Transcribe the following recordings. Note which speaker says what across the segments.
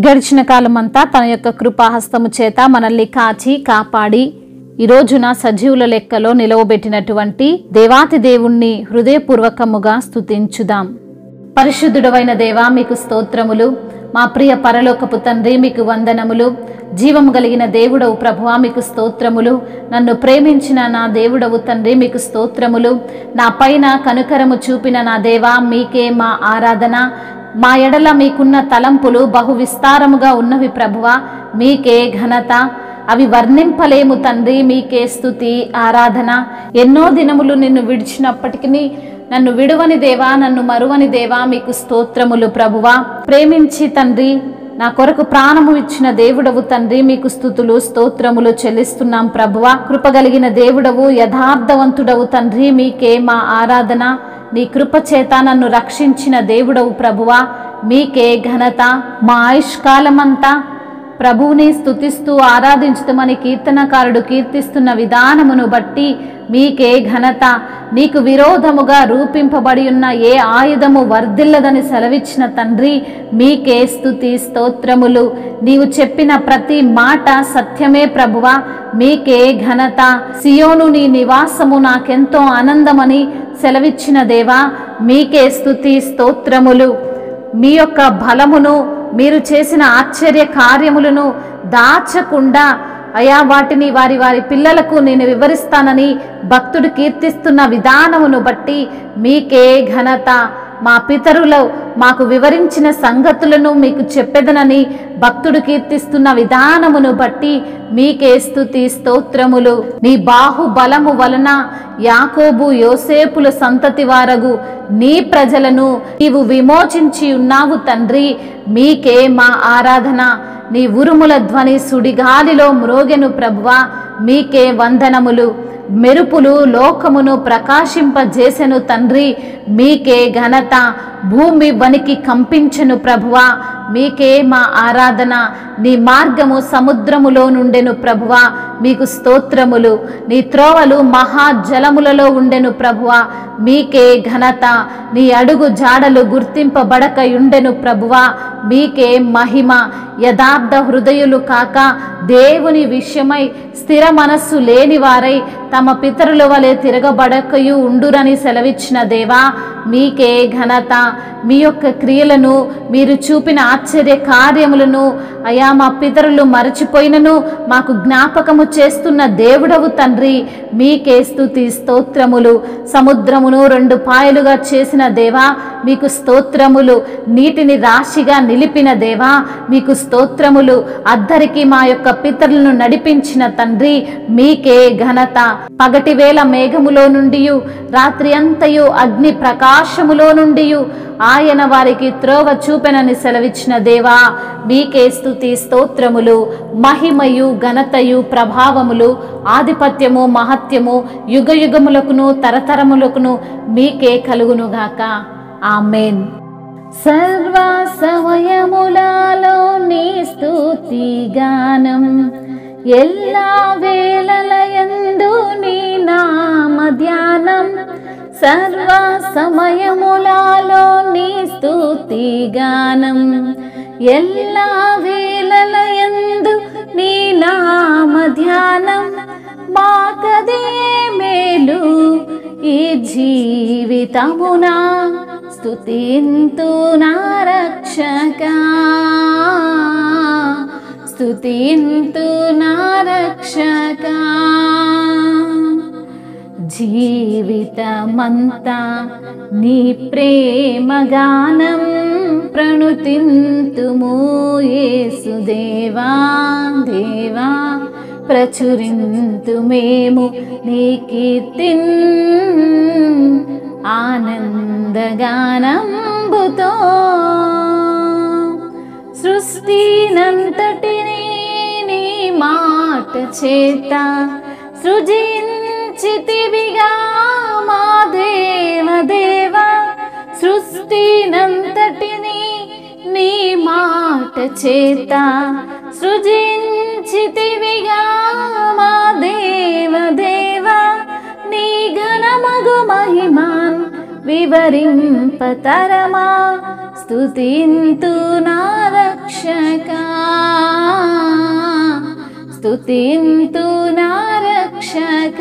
Speaker 1: గడిచిన కాలమంతా తన యొక్క కృపాహస్తము చేత మనల్ని కాచి కాపాడి ఈ రోజున సజీవుల లెక్కలో నిలవబెట్టినటువంటి దేవాతి దేవుణ్ణి హృదయపూర్వకముగా స్తుతించుదాం. పరిశుద్ధుడవైన దేవా మీకు స్తోత్రములు. మా ప్రియ పరలోకపు తండ్రి మీకు వందనములు. జీవము కలిగిన దేవుడవు ప్రభువా మీకు స్తోత్రములు. నన్ను ప్రేమించిన నా దేవుడవు తండ్రి మీకు స్తోత్రములు. నా పైన కనుకరము చూపిన నా దేవా మీకే మా ఆరాధన. మా ఎడల మీకున్న తలంపులు బహు విస్తారముగా ఉన్నవి ప్రభువా, మీకే ఘనత. అవి వర్ణింపలేము తండ్రి, మీకే స్తుతి ఆరాధన. ఎన్నో దినములు నిన్ను విడిచినప్పటికీ నన్ను విడువని దేవా, నన్ను మరువని దేవా మీకు స్తోత్రములు ప్రభువా. ప్రేమించి తండ్రి నా కొరకు ప్రాణము ఇచ్చిన దేవుడవు తండ్రి మీకు స్తుతులు స్తోత్రములు చెల్లిస్తున్నాం ప్రభువా. కృపగలిగిన దేవుడవు, యథార్థవంతుడవు తండ్రి మీకే మా ఆరాధన. నీ కృపచేత నన్ను రక్షించిన దేవుడవు ప్రభువా, మీకే ఘనత. మా ఆయుష్కాలమంతా ప్రభువుని స్తుతిస్తూ ఆరాధించుతామని కీర్తనకారుడు కీర్తిస్తున్న విధానమును బట్టి మీకే ఘనత. నీకు విరోధముగా రూపింపబడి ఉన్న ఏ ఆయుధము వర్ధిల్లదని సెలవిచ్చిన తండ్రి మీకే స్తుతి స్తోత్రములు. నీవు చెప్పిన ప్రతి మాట సత్యమే ప్రభువా, మీకే ఘనత. సియోను నీ నివాసము నాకెంతో ఆనందమని సెలవిచ్చిన దేవా మీకే స్తుతి స్తోత్రములు. మీ యొక్క బలమును మీరు చేసిన ఆశ్చర్య కార్యములను దాచకుండా అయా వాటిని వారి వారి పిల్లలకు నేను వివరిస్తానని భక్తుడు కీర్తిస్తున్న విధానమును బట్టి మీకే ఘనత. మా పితరులు మాకు వివరించిన సంగతులను మీకు చెప్పెదనని భక్తుడు కీర్తిస్తున్న విధానమును బట్టి మీకే స్తుతి స్తోత్రములు. నీ బాహుబలము వలన యాకోబు యోసేపుల సంతతి వారగు నీ ప్రజలను నీవు విమోచించి ఉన్నావు తండ్రి, మీకే మా ఆరాధన. నీ ఉరుముల ధ్వని సుడిగాలిలో మ్రోగెను ప్రభువా, మీకే వందనములు. మెరుపులు లోకమును ప్రకాశింపజేసెను తండ్రి, మీకే ఘనత. భూమి వనికి కంపించెను ప్రభువా, మీకే మా ఆరాధన. నీ మార్గము సముద్రములో నుండెను ప్రభువా, మీకు స్తోత్రములు. నీ త్రోవలు మహాజలములలో ఉండెను ప్రభువా, మీకే ఘనత. నీ అడుగు జాడలు గుర్తింపబడకయుండెను ప్రభువా, మీకే మహిమ. యథార్థ హృదయులు కాక దేవుని విషయమై స్థిర మనస్సు లేని వారై తమ పితరుల వలె తిరగబడకయు ఉండురని సెలవిచ్చిన దేవా మీకే ఘనత. మీ యొక్క క్రియలను మీరు చూపిన ఆశ్చర్య కార్యములను అయా మా పితరులు మరచిపోయినను మాకు జ్ఞాపకము చేస్తున్న దేవుడవు తండ్రి, మీకే స్తుతి స్తోత్రములు. సముద్రమును 2 పాయలుగా చేసిన దేవా మీకు స్తోత్రములు. నీటిని రాశిగా నిలిపిన దేవా మీకు స్తోత్రములు. అద్దరికి మా యొక్క పితరులను నడిపించిన తండ్రి మీకే ఘనత. పగటి వేళ మేఘములో నుండి రాత్రి అంతయు అగ్ని ప్రకాశములో నుండి ఆయన వారికి త్రోవ చూపెనని సెలవిచ్చిన దేవా మీకే స్తుతి స్తోత్రములు. మహిమయు ఘనతయు ప్రభావములు ఆధిపత్యము మహత్యము యుగయుగములకును తరతరములకును మీకే కలుగునుగాక. ఆమేన్. సర్వ సమయములలో నీ స్తుతి గానం, ఎల్లా వేళలయందు నీ నామ ధ్యానం. సర్వ సమయములలో నీ స్తుతి గానం, ఎల్లా వేళలయందు నీ నామ ధ్యానం. మాకదే మేలు ఈ జీవితమునా, స్తుతింతు నా రక్షకా, స్తుతింతు నా రక్షకా. జీవితమంతా నీ ప్రేమగానం ప్రణుతింతుము యేసుదేవా దేవా. ప్రచురింతు మేము నీ కీర్తిన్ ఆనందగానంబుతో. సృష్టినంతటిని నీ మాట చేత సృజించితివిగా మా దేవదేవా. సృష్టినంతటిని నీ మాట చేత సృజించితివిగా మా దేవదేవా. నీ ఘనమగు మహిమాన్ వివరింపతరమా, స్తుతింతు నా రక్ష స్తుతింతు నా రక్షక.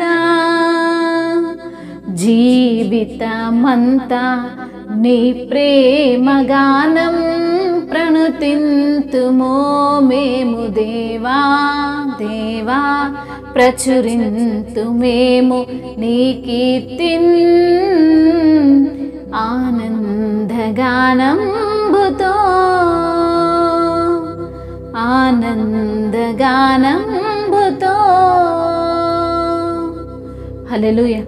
Speaker 1: జీవితమంతా నీ ప్రేమ గానం ప్రణుతింతుమో మేము దేవా దేవా. ప్రచురింతు మేము నీ కీర్తిన్ ఆనందగానంబుతో ఆనందగానంబుతో. హల్లెలూయా.